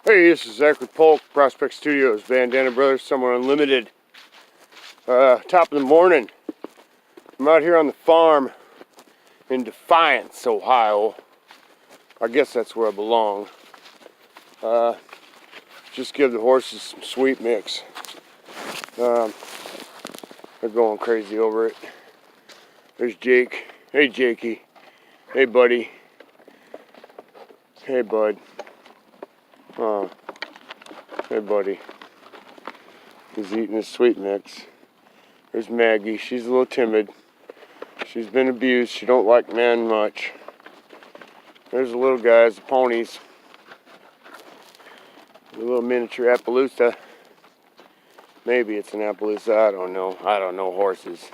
Hey, this is Zach with Polk, Prospect Studios, Bandana Brothers, Summer Unlimited. Top of the morning. I'm out here on the farm in Defiance, Ohio. I guess that's where I belong. Just give the horses some sweet mix. They're going crazy over it. There's Jake. Hey, Jakey. Hey, buddy. Hey, bud. Hey, buddy. He's eating his sweet mix. There's Maggie. She's a little timid. She's been abused. She don't like men much. There's the little guys, the ponies. The little miniature Appaloosa. Maybe it's an Appaloosa. I don't know. I don't know horses.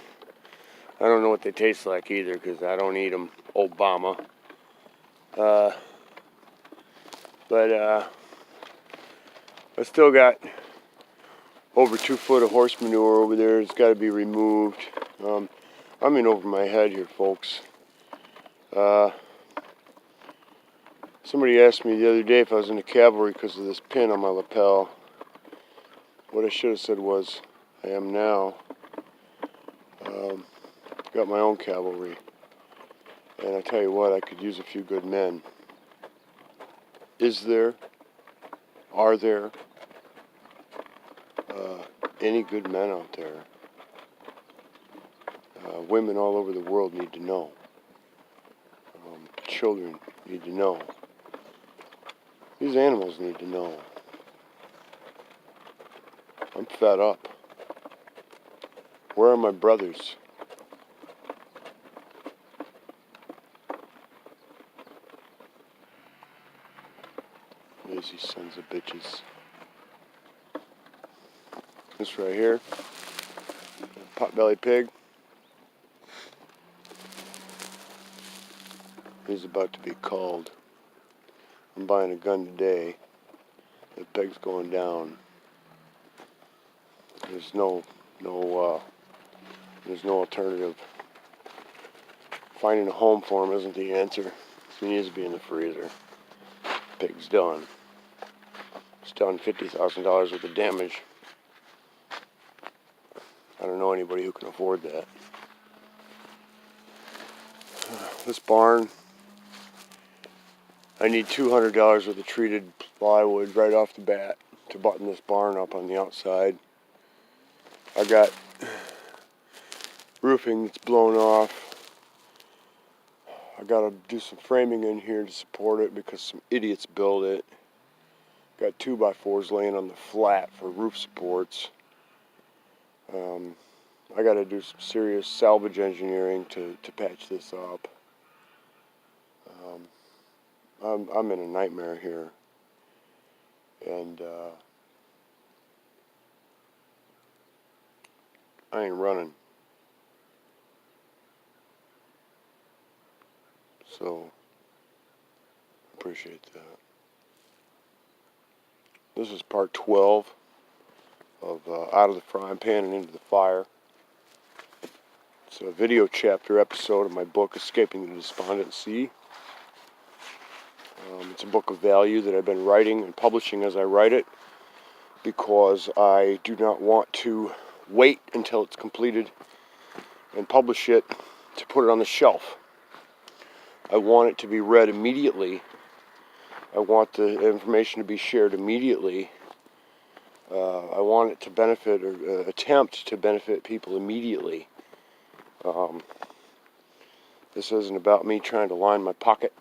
I don't know what they taste like either because I don't eat them. Obama. But I still got over 2 foot of horse manure over there. It's got to be removed. I'm in over my head here, folks. Somebody asked me the other day if I was in the cavalry because of this pin on my lapel. What I should have said was, I am now. Got my own cavalry. And I tell you what, I could use a few good men. Is there? Are there? Any good men out there? Women all over the world need to know. Children need to know. These animals need to know. I'm fed up. Where are my brothers? Lazy sons of bitches. This right here, potbelly pig, he's about to be called. I'm buying a gun today. The pig's going down. There's no alternative. Finding a home for him isn't the answer. He needs to be in the freezer. Pig's done. It's done $50,000 worth of damage. I don't know anybody who can afford that. This barn, I need $200 worth of treated plywood right off the bat to button this barn up on the outside. I got roofing that's blown off. I gotta do some framing in here to support it because some idiots built it. Got 2x4s laying on the flat for roof supports. I gotta do some serious salvage engineering to patch this up. I'm in a nightmare here. And I ain't running. So, appreciate that. This is part 12 of Out of the Frying Pan and Into the Fire. It's a video chapter episode of my book, Escaping the Despondent Sea. It's a book of value that I've been writing and publishing as I write it because I do not want to wait until it's completed and publish it to put it on the shelf. I want it to be read immediately. I want the information to be shared immediately. I want it to benefit or attempt to benefit people immediately. This isn't about me trying to line my pocket.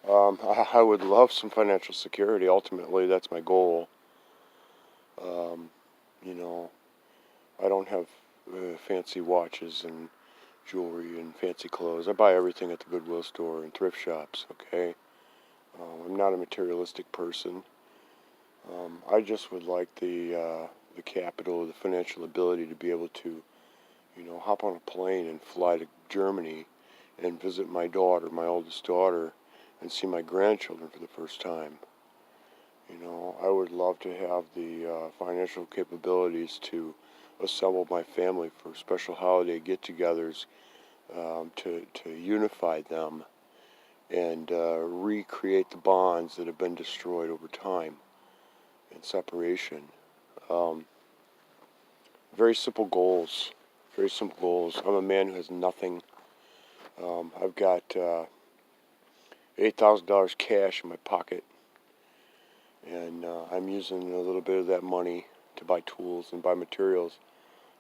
I would love some financial security. Ultimately, that's my goal. I don't have fancy watches and jewelry and fancy clothes. I buy everything at the Goodwill store and thrift shops, okay? I'm not a materialistic person. I just would like the capital, the financial ability to be able to, hop on a plane and fly to Germany and visit my daughter, my oldest daughter, and see my grandchildren for the first time. I would love to have the financial capabilities to assemble my family for special holiday get-togethers, to unify them and recreate the bonds that have been destroyed over time and separation. Um, very simple goals. Very simple goals. I'm a man who has nothing. I've got $8,000 cash in my pocket, and I'm using a little bit of that money to buy tools and buy materials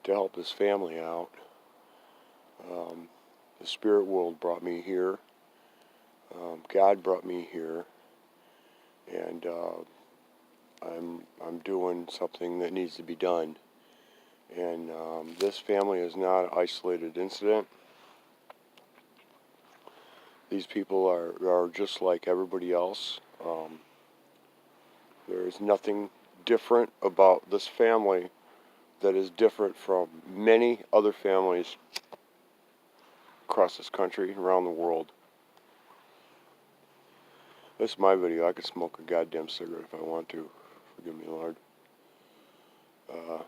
to help this family out. The spirit world brought me here. God brought me here, and I'm doing something that needs to be done. And this family is not an isolated incident. These people are just like everybody else. There is nothing different about this family that is different from many other families across this country, around the world. This is my video. I could smoke a goddamn cigarette if I want to. Forgive me, Lord. I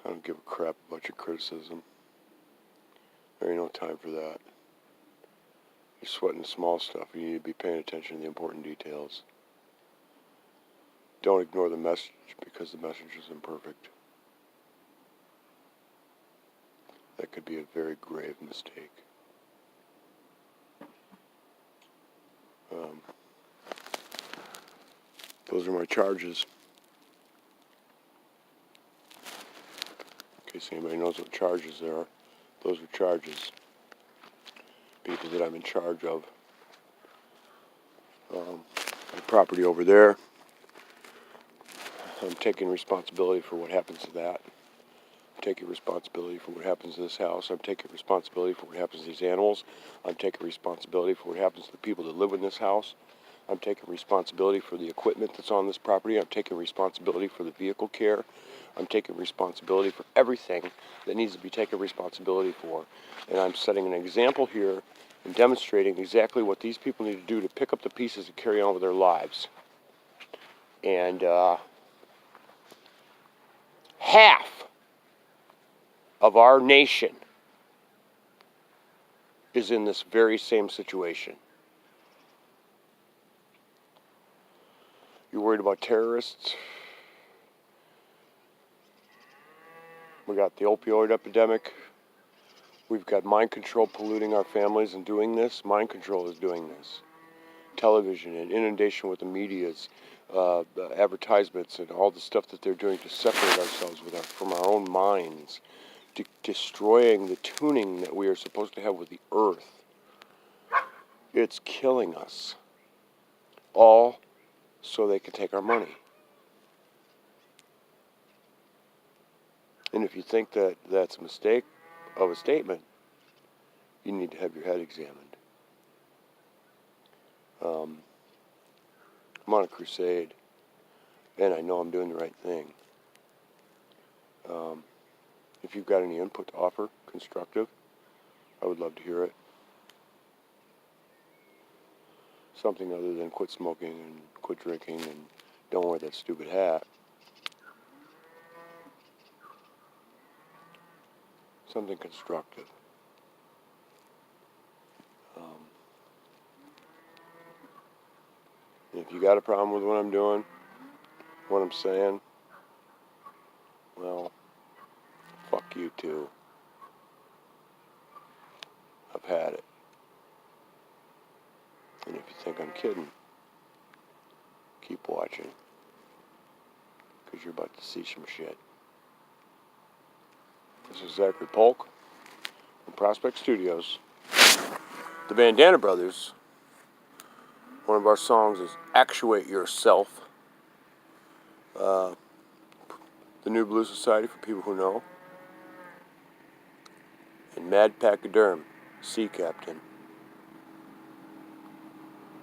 don't give a crap about your criticism. There ain't no time for that. You're sweating the small stuff. You need to be paying attention to the important details. Don't ignore the message because the message is imperfect. That could be a very grave mistake. Those are my charges. In case anybody knows what charges there are, those are charges. People that I'm in charge of. The property over there, I'm taking responsibility for what happens to that. I'm taking responsibility for what happens to this house. I'm taking responsibility for what happens to these animals. I'm taking responsibility for what happens to the people that live in this house. I'm taking responsibility for the equipment that's on this property. I'm taking responsibility for the vehicle care. I'm taking responsibility for everything that needs to be taken responsibility for. And I'm setting an example here and demonstrating exactly what these people need to do to pick up the pieces and carry on with their lives. And half of our nation is in this very same situation. You worried about terrorists? We got the opioid epidemic. We've got mind control polluting our families and doing this. Mind control is doing this. Television and inundation with the media's advertisements and all the stuff that they're doing to separate ourselves from our own minds, destroying the tuning that we are supposed to have with the earth. It's killing us. All so they can take our money. And if you think that that's a mistake of a statement, you need to have your head examined. I'm on a crusade, and I know I'm doing the right thing. If you've got any input to offer, constructive, I would love to hear it. Something other than quit smoking and quit drinking and don't wear that stupid hat. Something constructive. If you got a problem with what I'm doing, what I'm saying, well, fuck you too. I've had it. And if you think I'm kidding, keep watching. Because you're about to see some shit. This is Zachary Polk from Prospect Studios. The Bandana Brothers. One of our songs is Actuate Yourself. The New Blue Society for people who know. And Mad Pachyderm, Sea Captain.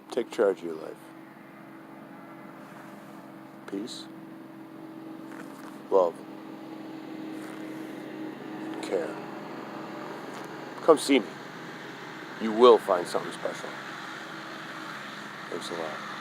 Take charge of your life. Peace, love, care. Come see me. You will find something special. Thanks a lot.